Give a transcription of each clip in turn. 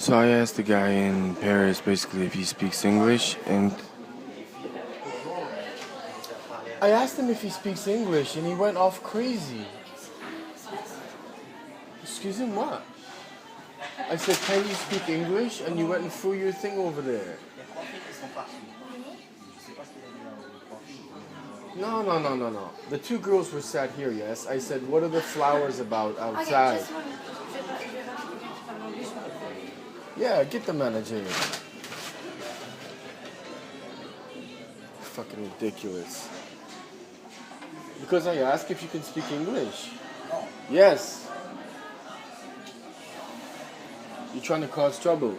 So I asked the guy in Paris basically if he speaks English, and I asked him if he speaks English, and he went off crazy. Excuse him, what? I said, can you speak English? And you went and threw your thing over there. No. The two girls were sat here, yes. I said, what are the flowers about outside? Yeah, get the manager. Fucking ridiculous. Because I asked if you can speak English. Yes. You're trying to cause trouble.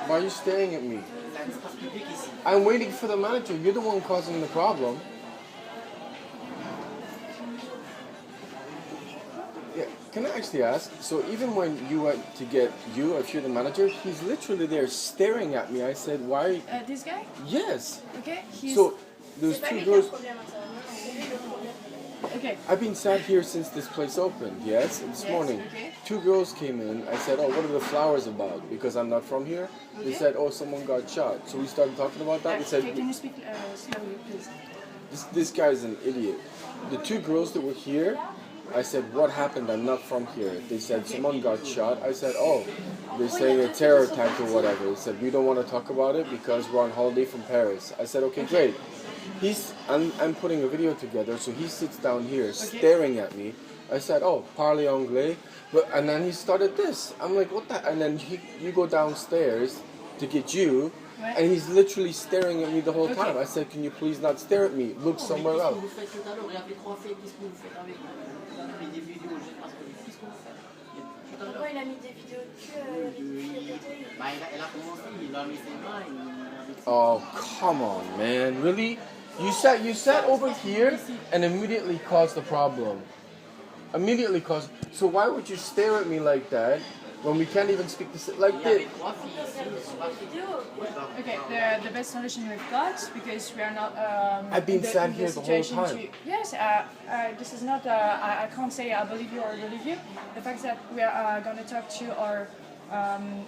Why are you staring at me? I'm waiting for the manager. You're the one causing the problem. Yeah, can I actually ask? So even when you went to get you, if you're the manager, he's literally there staring at me. I said, why? This guy? Yes. Okay. So those two girls. Okay. I've been sat here since this place opened, yes? This morning. Okay. Two girls came in. I said, oh, what are the flowers about? Because I'm not from here. Okay. They said, oh, someone got shot. So we started talking about that. They said, can you speak slowly, please? this guy's an idiot. The two girls that were here, I said, what happened? I'm not from here. They said, someone got shot. I said, oh, they're saying a terror attack or whatever. They said, we don't want to talk about it because we're on holiday from Paris. I said, okay, great. I'm putting a video together, so he sits down here staring at me. I said, oh, parlez anglais. And then he started this. I'm like, what the? And then you go downstairs to get you, and he's literally staring at me the whole time. I said, can you please not stare at me? Look somewhere else. Oh, come on, man. Really? You sat over here and immediately caused the problem. Immediately caused. So why would you stare at me like that when we can't even speak like this? Okay, the best solution we've got, because we are not. I've been sat here the whole time. Yes, this is not. I can't say I believe you or believe you. The fact that we are going to talk to our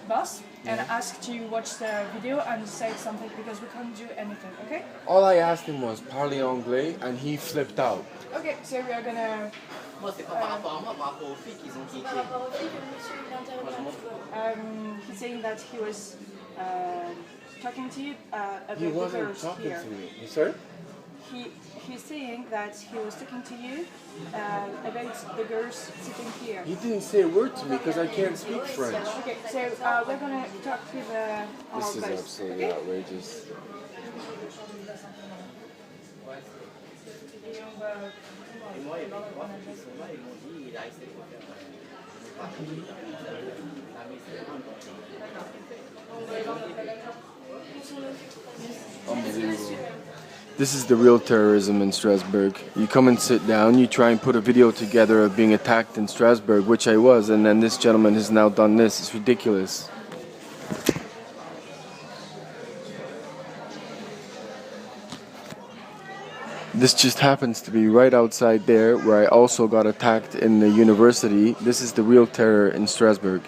boss and ask to watch the video and say something, because we can't do anything. Okay. All I asked him was parlez anglais, and he flipped out. Okay, so we are gonna. He's saying that he was talking to you about He the wasn't girls talking here. to me. Sorry? He's saying that he was talking to you about the girls sitting here. He didn't say a word to me because I can't speak French. Okay, so we're gonna talk with our This is boss. absolutely outrageous. Unbelievable. This is the real terrorism in Strasbourg. You come and sit down, you try and put a video together of being attacked in Strasbourg, which I was, and then this gentleman has now done this. It's ridiculous. This just happens to be right outside there, where I also got attacked in the university. This is the real terror in Strasbourg.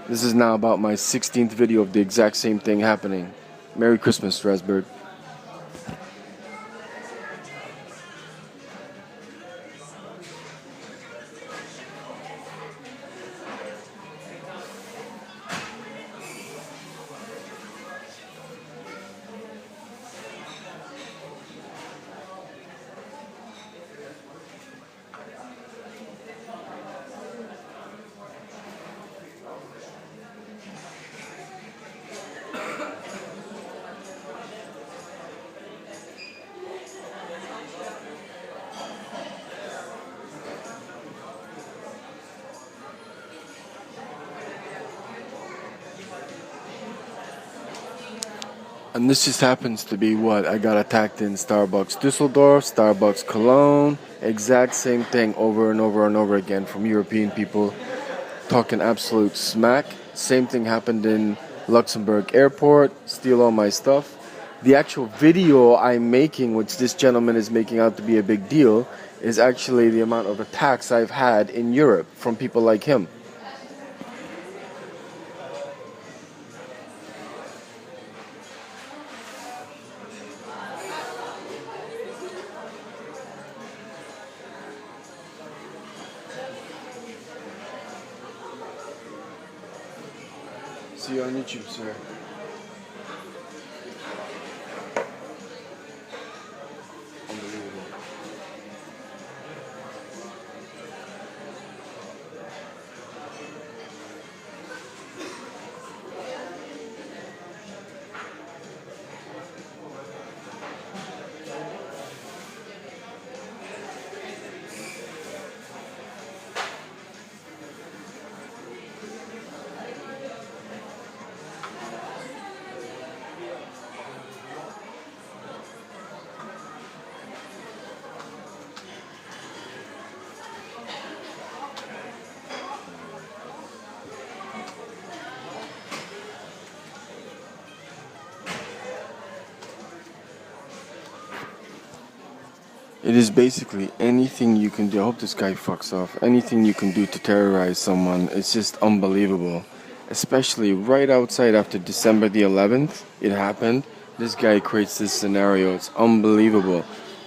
This is now about my 16th video of the exact same thing happening. Merry Christmas, Strasbourg. And this just happens to be what I got attacked in Starbucks Dusseldorf, Starbucks Cologne, exact same thing over and over and over again from European people talking absolute smack. Same thing happened in Luxembourg airport, steal all my stuff. The actual video I'm making, which this gentleman is making out to be a big deal, is actually the amount of attacks I've had in Europe from people like him. See you on YouTube, sir. Unbelievable. It is basically anything you can do. I hope this guy fucks off. Anything you can do to terrorize someone. It's just unbelievable. Especially right outside after December the 11th, it happened. This guy creates this scenario. It's unbelievable.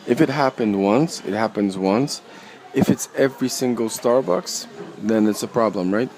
If it happened once, it happens once. If it's every single Starbucks, then it's a problem, right?